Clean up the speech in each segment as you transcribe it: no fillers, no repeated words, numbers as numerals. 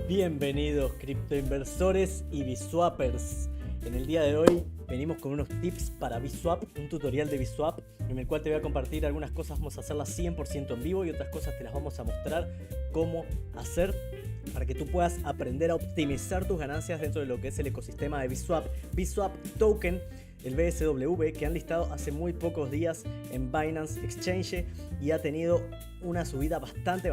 Bienvenidos criptoinversores y Biswappers. En el día de hoy venimos con unos tips para Biswap, un tutorial de Biswap en el cual te voy a compartir algunas cosas, vamos a hacerlas 100% en vivo y otras cosas te las vamos a mostrar cómo hacer para que tú puedas aprender a optimizar tus ganancias dentro de lo que es el ecosistema de Biswap. Biswap Token, el BSW, que han listado hace muy pocos días en Binance Exchange y ha tenido una subida bastante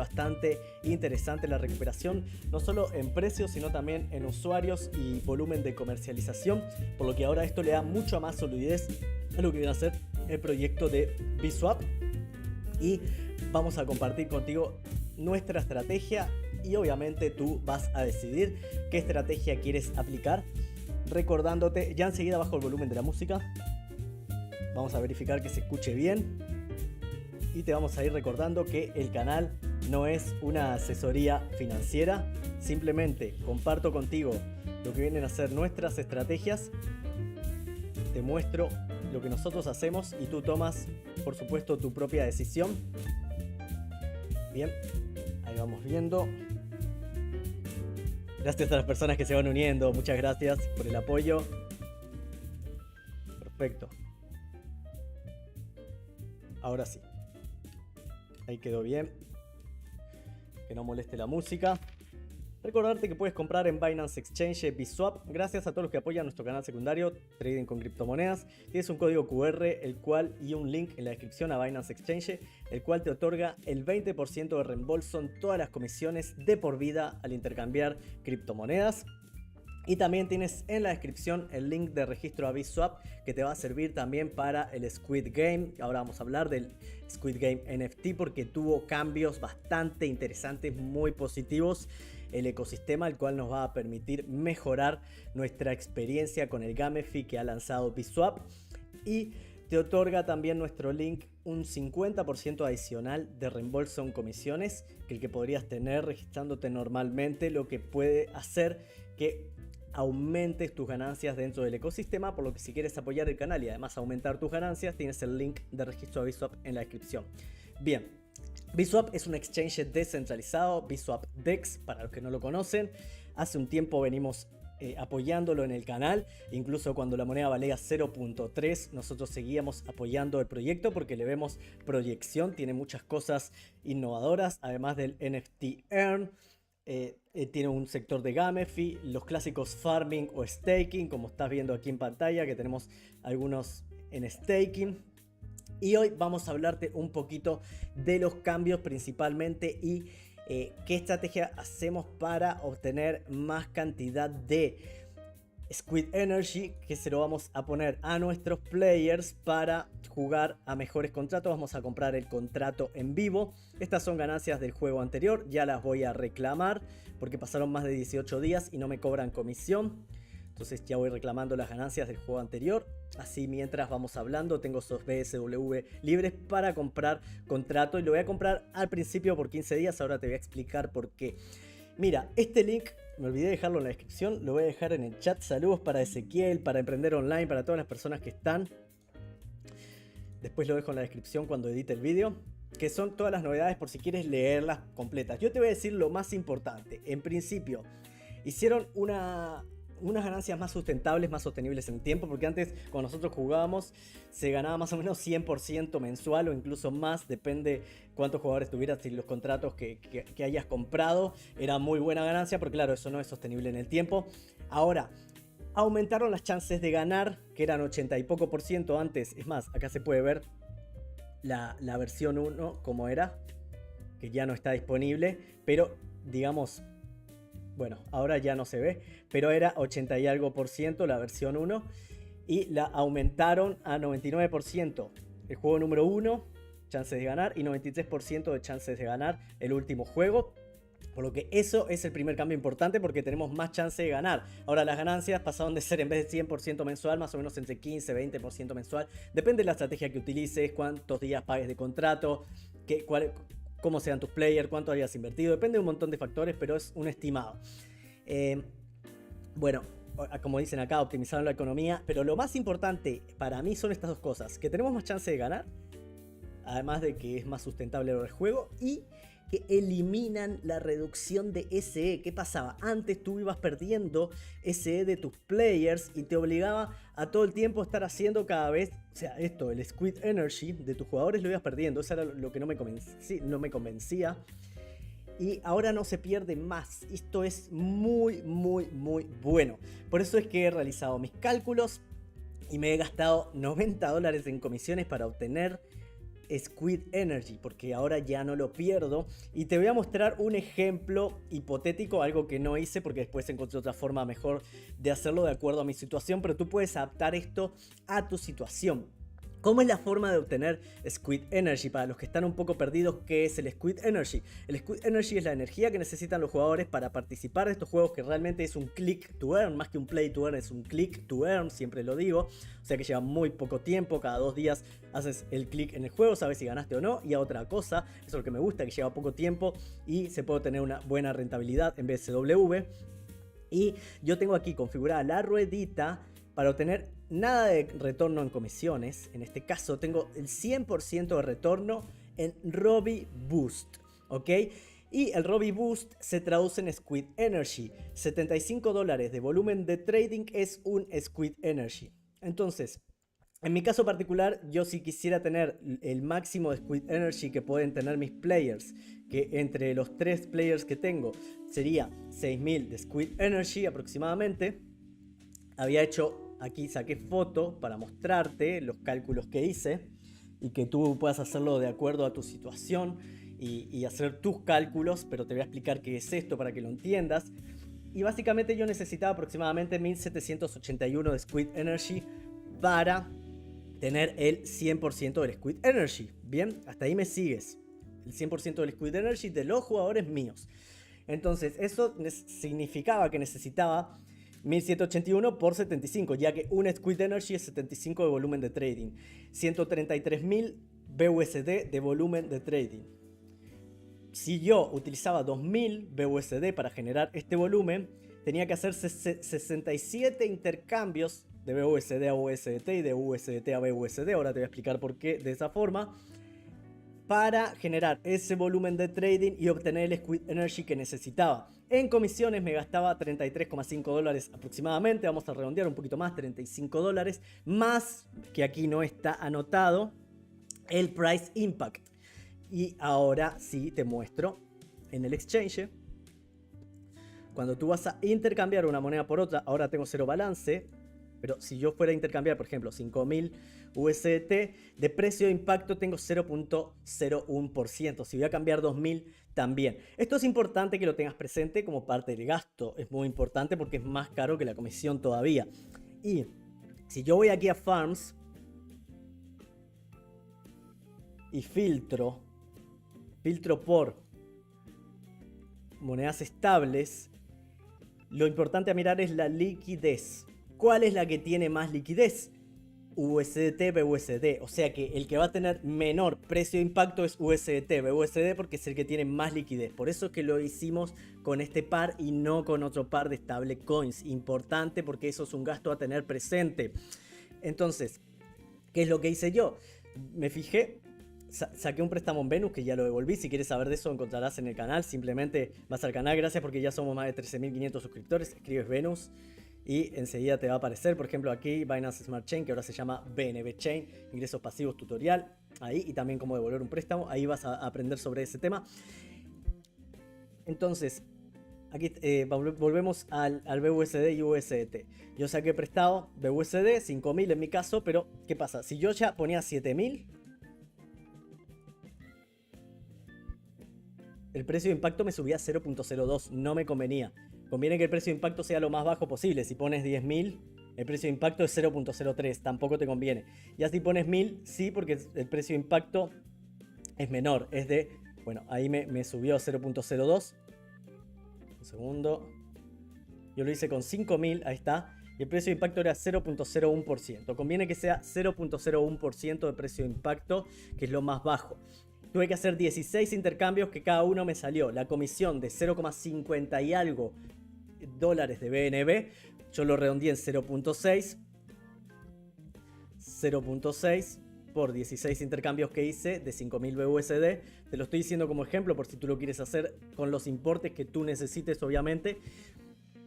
interesante en la recuperación, no solo en precios sino también en usuarios y volumen de comercialización, por lo que ahora esto le da mucho más solidez a lo que viene a ser el proyecto de Biswap y vamos a compartir contigo nuestra estrategia y obviamente tú vas a decidir qué estrategia quieres aplicar. Recordándote, ya enseguida bajo el volumen de la música, vamos a verificar que se escuche bien y te vamos a ir recordando que el canal no es una asesoría financiera, simplemente comparto contigo lo que vienen a ser nuestras estrategias, te muestro lo que nosotros hacemos y tú tomas por supuesto tu propia decisión. Bien, ahí vamos viendo. Gracias a las personas que se van uniendo, muchas gracias por el apoyo. Perfecto. Ahora sí. Ahí quedó bien. Que no moleste la música. Recordarte que puedes comprar en Binance Exchange Biswap. Gracias a todos los que apoyan nuestro canal secundario Trading con Criptomonedas. Tienes un código QR y un link en la descripción a Binance Exchange, el cual te otorga el 20% de reembolso en todas las comisiones de por vida al intercambiar criptomonedas. Y también tienes en la descripción el link de registro a Biswap que te va a servir también para el Squid Game. Ahora vamos a hablar del Squid Game NFT porque tuvo cambios bastante interesantes, muy positivos. El ecosistema, el cual nos va a permitir mejorar nuestra experiencia con el Gamefi que ha lanzado Biswap. Y te otorga también nuestro link un 50% adicional de reembolso en comisiones que el que podrías tener registrándote normalmente, lo que puede hacer que aumentes tus ganancias dentro del ecosistema, por lo que si quieres apoyar el canal y además aumentar tus ganancias, tienes el link de registro a Biswap en la descripción. Bien, Biswap es un exchange descentralizado, Biswap DEX, para los que no lo conocen. Hace un tiempo venimos apoyándolo en el canal, incluso cuando la moneda valía 0.3 nosotros seguíamos apoyando el proyecto porque le vemos proyección, tiene muchas cosas innovadoras, además del NFT Earn. Tiene un sector de Gamefi, los clásicos farming o staking, como estás viendo aquí en pantalla, que tenemos algunos en staking. Y hoy vamos a hablarte un poquito de los cambios principalmente y qué estrategia hacemos para obtener más cantidad de Squid Energy, que se lo vamos a poner a nuestros players para jugar a mejores contratos. Vamos a comprar el contrato en vivo. Estas son ganancias del juego anterior, ya las voy a reclamar porque pasaron más de 18 días y no me cobran comisión. Entonces ya voy reclamando las ganancias del juego anterior. Así mientras vamos hablando tengo esos BSW libres para comprar contrato. Y lo voy a comprar al principio por 15 días. Ahora te voy a explicar por qué. Mira, este link me olvidé de dejarlo en la descripción. Lo voy a dejar en el chat. Saludos para Ezequiel, para Emprender Online, para todas las personas que están. Después lo dejo en la descripción cuando edite el vídeo. Que son todas las novedades por si quieres leerlas completas. Yo te voy a decir lo más importante. En principio, hicieron unas ganancias más sustentables, más sostenibles en el tiempo, porque antes cuando nosotros jugábamos se ganaba más o menos 100% mensual o incluso más, depende cuántos jugadores tuvieras y los contratos que hayas comprado, era muy buena ganancia, pero claro, eso no es sostenible en el tiempo. Ahora, aumentaron las chances de ganar, que eran 80 y poco por ciento antes, es más, acá se puede ver la versión 1 como era, que ya no está disponible, pero digamos... Bueno, ahora ya no se ve, pero era 80 y algo por ciento la versión 1 y la aumentaron a 99%. El juego número 1, chances de ganar, y 93% de chances de ganar el último juego. Por lo que eso es el primer cambio importante porque tenemos más chance de ganar. Ahora las ganancias pasaron de ser en vez de 100% mensual, más o menos entre 15 y 20% mensual. Depende de la estrategia que utilices, cuántos días pagues de contrato, cómo sean tus players, cuánto hayas invertido. Depende de un montón de factores, pero es un estimado. Bueno, como dicen acá, optimizaron la economía. Pero lo más importante para mí son estas dos cosas. Que tenemos más chance de ganar, además de que es más sustentable el juego. Y que eliminan la reducción de SE. ¿Qué pasaba? Antes tú ibas perdiendo SE de tus players y te obligaba a todo el tiempo estar haciendo cada vez, o sea, esto, el Squid Energy de tus jugadores lo ibas perdiendo. Eso era lo que no me convencía. Y ahora no se pierde más. Esto es muy bueno. Por eso es que he realizado mis cálculos y me he gastado $90 en comisiones para obtener Squid Energy, porque ahora ya no lo pierdo. Y te voy a mostrar un ejemplo hipotético, algo que no hice porque después encontré otra forma mejor de hacerlo de acuerdo a mi situación, pero tú puedes adaptar esto a tu situación. ¿Cómo es la forma de obtener Squid Energy? Para los que están un poco perdidos, ¿qué es el Squid Energy? El Squid Energy es la energía que necesitan los jugadores para participar de estos juegos, que realmente es un click to earn, más que un play to earn, es un click to earn, siempre lo digo. O sea que lleva muy poco tiempo, cada 2 días haces el click en el juego, sabes si ganaste o no. Y a otra cosa, eso es lo que me gusta, que lleva poco tiempo y se puede tener una buena rentabilidad en BSW. Y yo tengo aquí configurada la ruedita para obtener nada de retorno en comisiones. En este caso tengo el 100% de retorno en Robbie Boost, ¿ok? Y el Robbie Boost se traduce en Squid Energy. $75 de volumen de trading es un Squid Energy. Entonces, en mi caso particular, yo si quisiera tener el máximo de Squid Energy que pueden tener mis players, que entre los 3 players que tengo sería 6000 de Squid Energy aproximadamente. Había hecho, aquí saqué foto para mostrarte los cálculos que hice y que tú puedas hacerlo de acuerdo a tu situación y hacer tus cálculos, pero te voy a explicar qué es esto para que lo entiendas. Y básicamente yo necesitaba aproximadamente 1781 de Squid Energy para tener el 100% del Squid Energy. Bien, hasta ahí me sigues. El 100% del Squid Energy de los jugadores míos. Entonces eso significaba que necesitaba 1781 por 75, ya que un Squid Energy es 75 de volumen de trading. 133.000 BUSD de volumen de trading. Si yo utilizaba 2000 BUSD para generar este volumen, tenía que hacer 67 intercambios de BUSD a USDT y de USDT a BUSD. Ahora te voy a explicar por qué de esa forma, para generar ese volumen de trading y obtener el Squid Energy que necesitaba. En comisiones me gastaba $33,5 aproximadamente, vamos a redondear un poquito más, $35, más que aquí no está anotado el Price Impact. Y ahora sí te muestro en el exchange. Cuando tú vas a intercambiar una moneda por otra, ahora tengo 0 balance. Pero si yo fuera a intercambiar, por ejemplo, 5000 USDT, de precio de impacto tengo 0.01%. Si voy a cambiar 2000, también. Esto es importante que lo tengas presente como parte del gasto. Es muy importante porque es más caro que la comisión todavía. Y si yo voy aquí a Farms y filtro por monedas estables, lo importante a mirar es la liquidez. ¿Cuál es la que tiene más liquidez? USDT, BUSD. O sea que el que va a tener menor precio de impacto es USDT, BUSD, porque es el que tiene más liquidez. Por eso es que lo hicimos con este par y no con otro par de stablecoins. Importante, porque eso es un gasto a tener presente. Entonces, ¿qué es lo que hice yo? Me fijé, saqué un préstamo en Venus que ya lo devolví. Si quieres saber de eso, encontrarás en el canal. Simplemente vas al canal, gracias, porque ya somos más de 13.500 suscriptores. Escribes Venus y enseguida te va a aparecer, por ejemplo, aquí Binance Smart Chain, que ahora se llama BNB Chain, ingresos pasivos tutorial, ahí, y también cómo devolver un préstamo. Ahí vas a aprender sobre ese tema. Entonces, aquí volvemos al BUSD y USDT. Yo saqué prestado BUSD, 5000 en mi caso, pero ¿qué pasa? Si yo ya ponía 7000, el precio de impacto me subía a 0.02, no me convenía. Conviene que el precio de impacto sea lo más bajo posible. Si pones 10.000, el precio de impacto es 0.03, tampoco te conviene. Ya si pones 1000, sí, porque el precio de impacto es menor. Es de, bueno, ahí me subió a 0.02. Un segundo. Yo lo hice con 5000, ahí está. Y el precio de impacto era 0.01%. Conviene que sea 0.01% de precio de impacto, que es lo más bajo. Tuve que hacer 16 intercambios que cada uno me salió la comisión de 0,50 y algo dólares de BNB. Yo lo redondeé en 0.6. 0.6. por 16 intercambios que hice de 5000 BUSD. Te lo estoy diciendo como ejemplo por si tú lo quieres hacer con los importes que tú necesites, obviamente.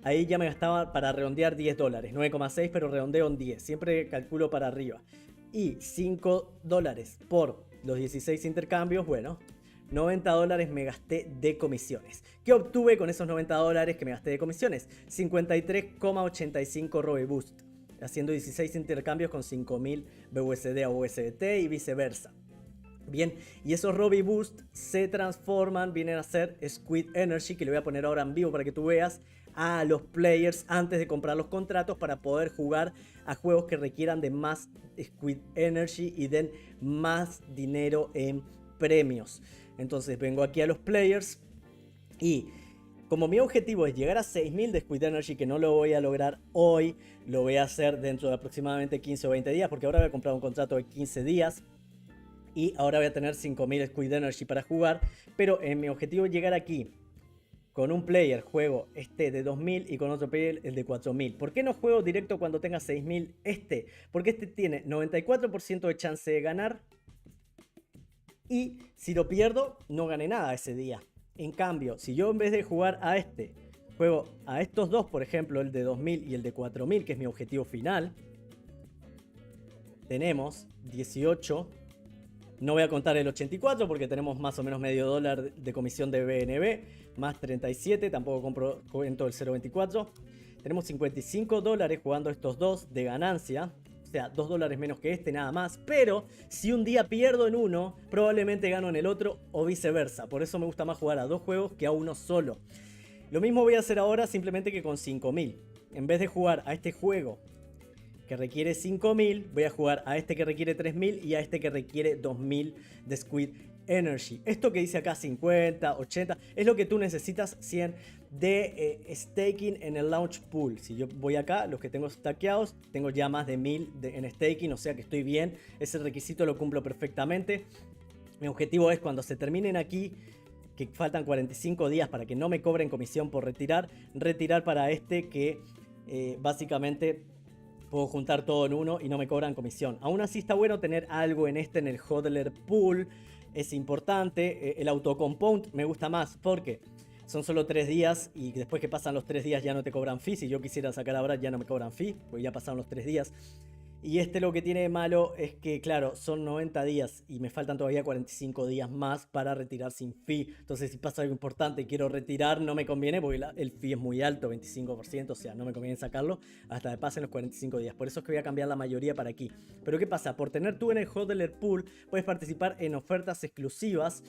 Ahí ya me gastaba para redondear $10, 9,6, pero redondeo en 10. Siempre calculo para arriba. Y $5 por los 16 intercambios, bueno, $90 me gasté de comisiones. ¿Qué obtuve con esos $90 que me gasté de comisiones? 53,85 Robe Boost, haciendo 16 intercambios con 5000 BUSD a USDT y viceversa. Bien, y esos Robbie Boost se transforman, vienen a ser Squid Energy, que le voy a poner ahora en vivo para que tú veas, a los players antes de comprar los contratos para poder jugar a juegos que requieran de más Squid Energy y den más dinero en premios. Entonces vengo aquí a los players y como mi objetivo es llegar a 6000 de Squid Energy, que no lo voy a lograr hoy, lo voy a hacer dentro de aproximadamente 15 o 20 días, porque ahora voy a comprar un contrato de 15 días. Y ahora voy a tener 5000 Squid Energy para jugar. Pero mi objetivo es llegar aquí. Con un player juego este de 2000 y con otro player el de 4000. ¿Por qué no juego directo cuando tenga 6000 este? Porque este tiene 94% de chance de ganar. Y si lo pierdo, no gané nada ese día. En cambio, si yo en vez de jugar a este, juego a estos dos, por ejemplo, el de 2000 y el de 4000, que es mi objetivo final, tenemos 18. No voy a contar el 84 porque tenemos más o menos medio dólar de comisión de BNB, más 37, tampoco cuento el 0.24. Tenemos $55 jugando estos dos de ganancia, o sea, $2 menos que este nada más. Pero si un día pierdo en uno, probablemente gano en el otro o viceversa. Por eso me gusta más jugar a dos juegos que a uno solo. Lo mismo voy a hacer ahora, simplemente que con 5000. En vez de jugar a este juego que requiere 5000, voy a jugar a este que requiere 3000 y a este que requiere 2000 de Squid Energy. Esto que dice acá 50, 80, es lo que tú necesitas 100 de staking en el launch pool. Si yo voy acá, los que tengo stackeados, tengo ya más de 1000 en staking, o sea que estoy bien. Ese requisito lo cumplo perfectamente. Mi objetivo es cuando se terminen aquí, que faltan 45 días para que no me cobren comisión por retirar para este que básicamente puedo juntar todo en uno y no me cobran comisión. Aún así está bueno tener algo en en el hodler pool. Es importante. El autocompound me gusta más porque son solo 3 días y después que pasan los 3 días ya no te cobran fee. Si yo quisiera sacar ahora ya no me cobran fee, porque ya pasaron los 3 días. Y este lo que tiene de malo es que, claro, son 90 días y me faltan todavía 45 días más para retirar sin fee. Entonces, si pasa algo importante y quiero retirar, no me conviene porque el fee es muy alto, 25%, o sea, no me conviene sacarlo hasta que pasen los 45 días. Por eso es que voy a cambiar la mayoría para aquí. Pero ¿qué pasa? Por tener tú en el hodler pool, puedes participar en ofertas exclusivas.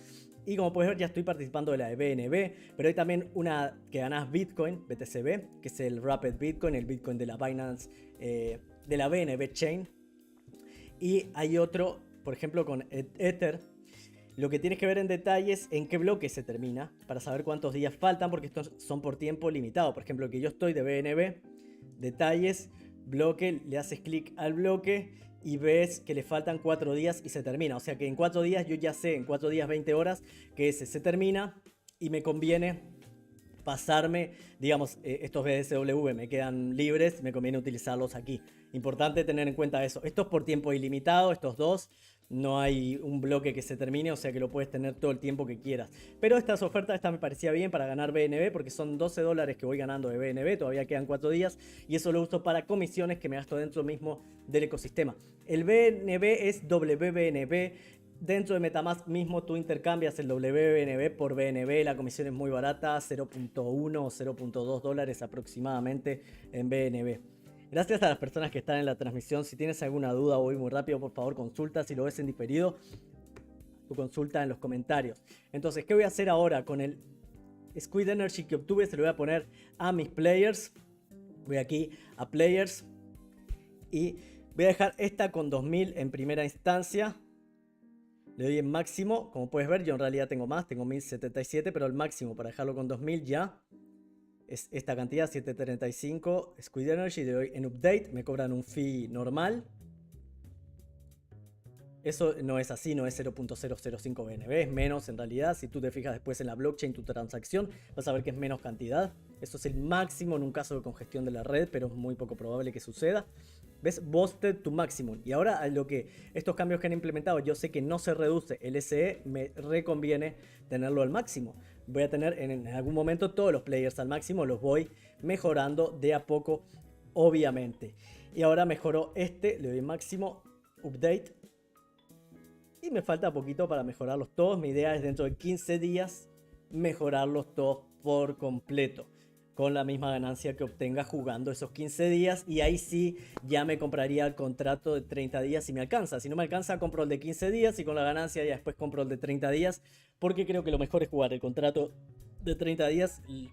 Y como puedes ver, ya estoy participando de la de BNB, pero hay también una que ganás Bitcoin, BTCB, que es el Rapid Bitcoin, el Bitcoin de la Binance, de la BNB Chain. Y hay otro, por ejemplo, con Ether. Lo que tienes que ver en detalle es en qué bloque se termina, para saber cuántos días faltan, porque estos son por tiempo limitado. Por ejemplo, que yo estoy de BNB, detalles, bloque, le haces clic al bloque y ves que le faltan 4 días y se termina. O sea que en 4 días yo ya sé, en 4 días 20 horas, que ese se termina y me conviene pasarme, digamos, estos BSW me quedan libres, me conviene utilizarlos aquí. Importante tener en cuenta eso. Esto es por tiempo ilimitado, estos dos. No hay un bloque que se termine, o sea que lo puedes tener todo el tiempo que quieras. Pero estas ofertas, esta me parecía bien para ganar BNB, porque son $12 que voy ganando de BNB, todavía quedan 4 días, y eso lo uso para comisiones que me gasto dentro mismo del ecosistema. El BNB es WBNB. Dentro de Metamask mismo tú intercambias el WBNB por BNB, la comisión es muy barata, 0.1 o 0.2 dólares aproximadamente en BNB. Gracias a las personas que están en la transmisión. Si tienes alguna duda o voy muy rápido, por favor consulta. Si lo ves en diferido, tu consulta en los comentarios. Entonces, ¿qué voy a hacer ahora con el Squid Energy que obtuve? Se lo voy a poner a mis players. Voy aquí a players y voy a dejar esta con 2000 en primera instancia. Le doy en máximo, como puedes ver yo en realidad tengo más, tengo 1077, pero el máximo para dejarlo con 2000 ya es esta cantidad, 735 Squid Energy. Le doy en update, me cobran un fee normal. Eso no es así, no es 0.005 BNB, es menos en realidad. Si tú te fijas después en la blockchain, tu transacción, vas a ver que es menos cantidad. Eso es el máximo en un caso de congestión de la red, pero es muy poco probable que suceda. ¿Ves? Boosted to maximum. Y ahora a lo que estos cambios que han implementado, yo sé que no se reduce el SE, me reconviene tenerlo al máximo. Voy a tener en algún momento todos los players al máximo, los voy mejorando de a poco, obviamente. Y ahora mejoró este, le doy máximo, update. Y me falta poquito para mejorarlos todos. Mi idea es dentro de 15 días mejorarlos todos por completo, con la misma ganancia que obtenga jugando esos 15 días. Y ahí sí ya me compraría el contrato de 30 días si me alcanza. Si no me alcanza, compro el de 15 días y con la ganancia ya después compro el de 30 días. Porque creo que lo mejor es jugar el contrato de 30 días y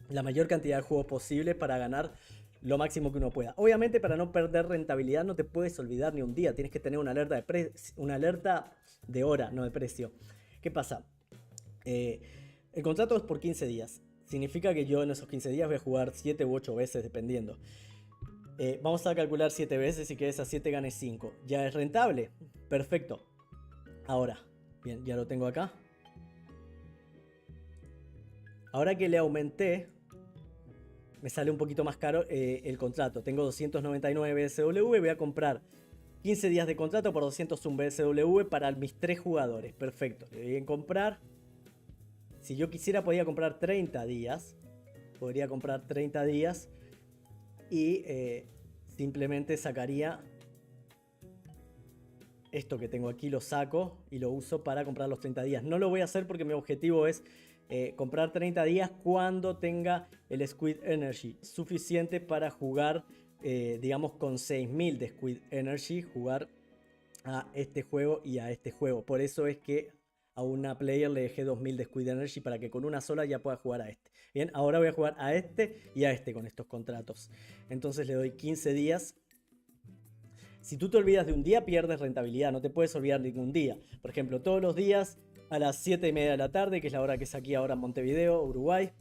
la mayor cantidad de juegos posible para ganar lo máximo que uno pueda. Obviamente, para no perder rentabilidad no te puedes olvidar ni un día. Tienes que tener una alerta de hora, no de precio. ¿Qué pasa? El contrato es por 15 días. Significa que yo en esos 15 días voy a jugar 7 u 8 veces dependiendo. Vamos a calcular 7 veces y que esas 7 gane 5. ¿Ya es rentable? Perfecto. Ahora, bien, ya lo tengo acá. Ahora que le aumenté, me sale un poquito más caro el contrato. Tengo 299 BSW, voy a comprar 15 días de contrato por 201 BSW para mis 3 jugadores. Perfecto, le voy a comprar. Si yo quisiera podría comprar 30 días. Podría comprar 30 días y simplemente sacaría esto que tengo aquí, lo saco y lo uso para comprar los 30 días. No lo voy a hacer porque mi objetivo es comprar 30 días cuando tenga el Squid Energy suficiente para jugar, digamos, con 6000 de Squid Energy, jugar a este juego y a este juego. Por eso es que a una player le dejé 2000 de Squid Energy para que con una sola ya pueda jugar a este. Bien, ahora voy a jugar a este y a este con estos contratos. Entonces le doy 15 días. Si tú te olvidas de un día, pierdes rentabilidad. No te puedes olvidar ningún día. Por ejemplo, todos los días a las 7:30 de la tarde, que es la hora que es aquí ahora en Montevideo, Uruguay,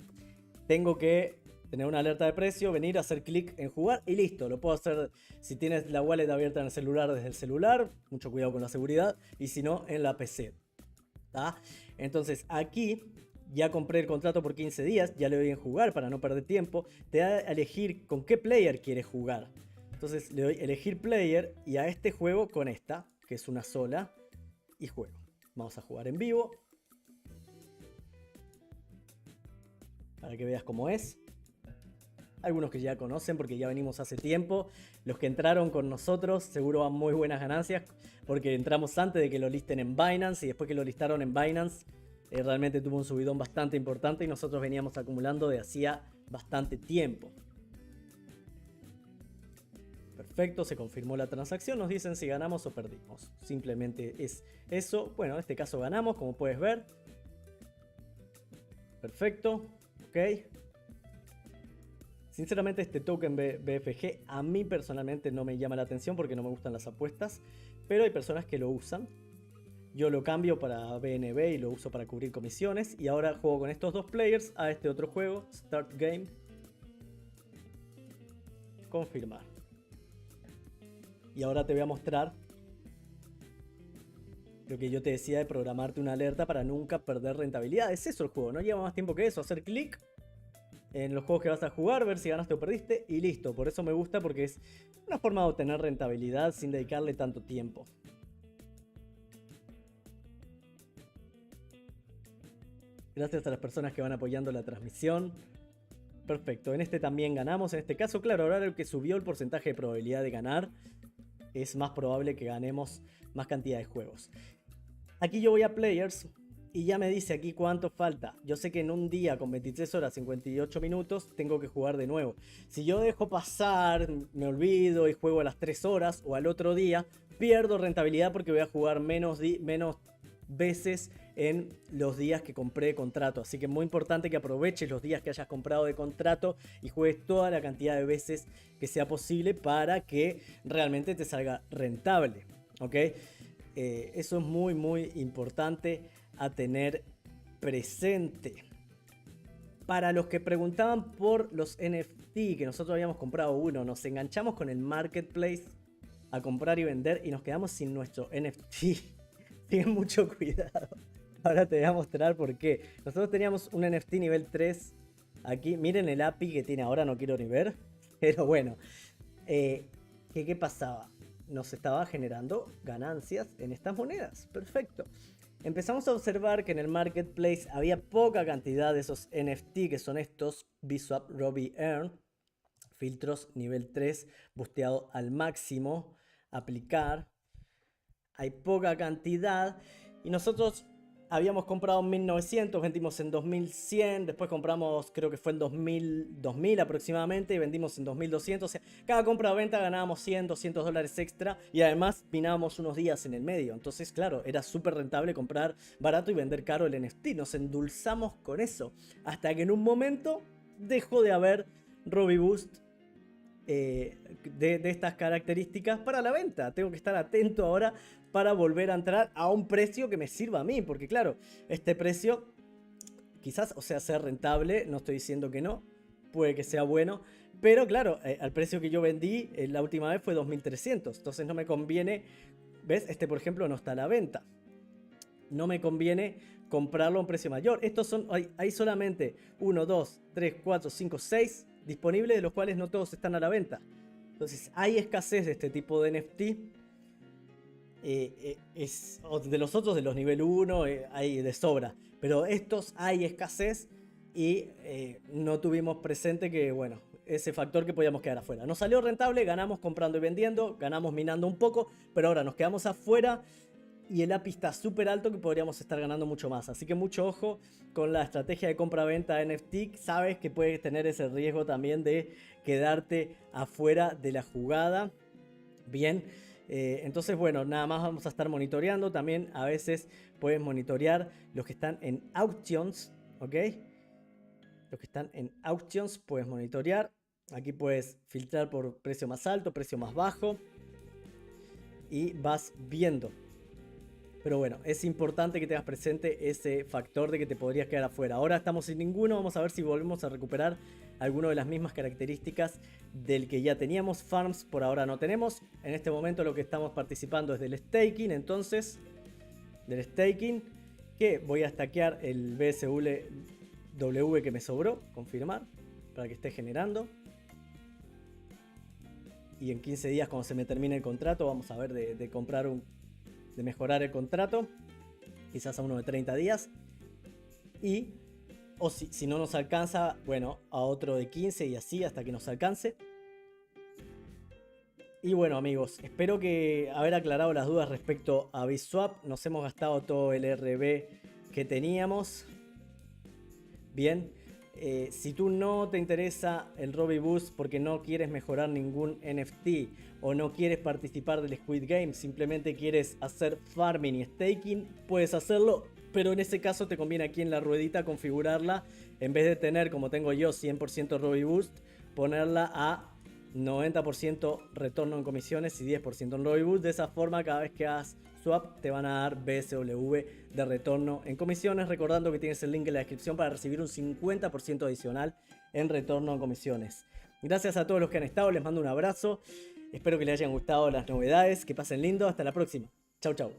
tengo que tener una alerta de precio, venir a hacer clic en jugar y listo. Lo puedo hacer si tienes la wallet abierta en el celular, desde el celular. Mucho cuidado con la seguridad. Y si no, en la PC. ¿Tá? Entonces aquí ya compré el contrato por 15 días, ya le doy en jugar para no perder tiempo. Te da a elegir con qué player quieres jugar. Entonces le doy elegir player y a este juego con esta, que es una sola, y juego. Vamos a jugar en vivo para que veas cómo es. Algunos que ya conocen porque ya venimos hace tiempo. Los que entraron con nosotros seguro van muy buenas ganancias porque entramos antes de que lo listen en Binance y después que lo listaron en Binance realmente tuvo un subidón bastante importante y nosotros veníamos acumulando de hacía bastante tiempo. Perfecto, se confirmó la transacción, nos dicen si ganamos o perdimos. Simplemente es eso. Bueno, en este caso ganamos, como puedes ver. Perfecto, ok. Sinceramente este token BFG a mí personalmente no me llama la atención porque no me gustan las apuestas, pero hay personas que lo usan. Yo lo cambio para BNB y lo uso para cubrir comisiones. Y ahora juego con estos dos players a este otro juego, Start Game. Confirmar. Y ahora te voy a mostrar lo que yo te decía de programarte una alerta para nunca perder rentabilidad. Es eso el juego, no lleva más tiempo que eso. Hacer clic en los juegos que vas a jugar, ver si ganaste o perdiste y listo. Por eso me gusta porque es una forma de obtener rentabilidad sin dedicarle tanto tiempo. Gracias a las personas que van apoyando la transmisión. Perfecto, en este también ganamos. En este caso, claro, ahora el que subió el porcentaje de probabilidad de ganar es más probable que ganemos más cantidad de juegos. Aquí yo voy a Players y ya me dice aquí cuánto falta. Yo sé que en un día con 23 horas 58 minutos tengo que jugar de nuevo. Si yo dejo pasar, me olvido y juego a las 3 horas o al otro día, pierdo rentabilidad porque voy a jugar menos veces en los días que compré de contrato. Así que es muy importante que aproveches los días que hayas comprado de contrato y juegues toda la cantidad de veces que sea posible para que realmente te salga rentable. ¿Ok? Eso es muy muy importante a tener presente. Para los que preguntaban por los NFT, que nosotros habíamos comprado uno, nos enganchamos con el marketplace a comprar y vender y nos quedamos sin nuestro NFT. Ten mucho cuidado. Ahora te voy a mostrar por qué. Nosotros teníamos un NFT nivel 3 aquí. Miren el API que tiene ahora, no quiero ni ver. Pero bueno. ¿Qué pasaba? Nos estaba generando ganancias en estas monedas. Perfecto. Empezamos a observar que en el marketplace había poca cantidad de esos NFT, que son estos VSwap Robbie Earn, filtros nivel 3, busteado al máximo, aplicar. Hay poca cantidad y nosotros habíamos comprado en 1900, vendimos en 2100, después compramos, creo que fue en 2000 aproximadamente, y vendimos en 2200. O sea, cada compra o venta ganábamos 100, 200 dólares extra y además minábamos unos días en el medio. Entonces, claro, era súper rentable comprar barato y vender caro el NFT. Nos endulzamos con eso hasta que en un momento dejó de haber Robbie Boost de estas características para la venta. Tengo que estar atento ahora para volver a entrar a un precio que me sirva a mí, porque claro, este precio quizás, o sea, sea rentable, no estoy diciendo que no, puede que sea bueno, pero claro, al precio que yo vendí la última vez fue 2300, entonces no me conviene, ¿ves? Este por ejemplo no está a la venta, no me conviene comprarlo a un precio mayor. Estos son, hay solamente 1, 2, 3, 4, 5, 6 disponibles, de los cuales no todos están a la venta. Entonces hay escasez de este tipo de NFT. De los otros, de los nivel 1, hay de sobra. Pero estos hay escasez y no tuvimos presente que, bueno, ese factor que podíamos quedar afuera. Nos salió rentable, ganamos comprando y vendiendo, ganamos minando un poco, pero ahora nos quedamos afuera y el API está súper alto que podríamos estar ganando mucho más. Así que mucho ojo con la estrategia de compra-venta NFT. Sabes que puedes tener ese riesgo también de quedarte afuera de la jugada. Bien, entonces bueno, nada más vamos a estar monitoreando. También a veces puedes monitorear los que están en auctions, ¿ok? Los que están en auctions puedes monitorear. Aquí puedes filtrar por precio más alto, precio más bajo y vas viendo. Pero bueno, es importante que tengas presente ese factor de que te podrías quedar afuera. Ahora estamos sin ninguno, vamos a ver si volvemos a recuperar alguno de las mismas características del que ya teníamos. Farms por ahora no tenemos. En este momento lo que estamos participando es del staking, entonces, del staking, que voy a stackear el BSW que me sobró, confirmar, para que esté generando. Y en 15 días, cuando se me termine el contrato, vamos a ver de comprar de mejorar el contrato, quizás a uno de 30 días, y o si no nos alcanza, bueno, a otro de 15 y así hasta que nos alcance. Y bueno amigos, espero que haber aclarado las dudas respecto a VSwap. Nos hemos gastado todo el RB que teníamos. Bien, si tú no te interesa el Robbie Boost porque no quieres mejorar ningún NFT o no quieres participar del Squid Game, simplemente quieres hacer farming y staking, puedes hacerlo, pero en ese caso te conviene aquí en la ruedita configurarla, en vez de tener como tengo yo 100% Robbie Boost, ponerla a 90% retorno en comisiones y 10% en Robbie Boost. De esa forma, cada vez que hagas swap te van a dar BSW de retorno en comisiones, recordando que tienes el link en la descripción para recibir un 50% adicional en retorno en comisiones. Gracias a todos los que han estado, les mando un abrazo, espero que les hayan gustado las novedades, que pasen lindo, hasta la próxima, chau chau.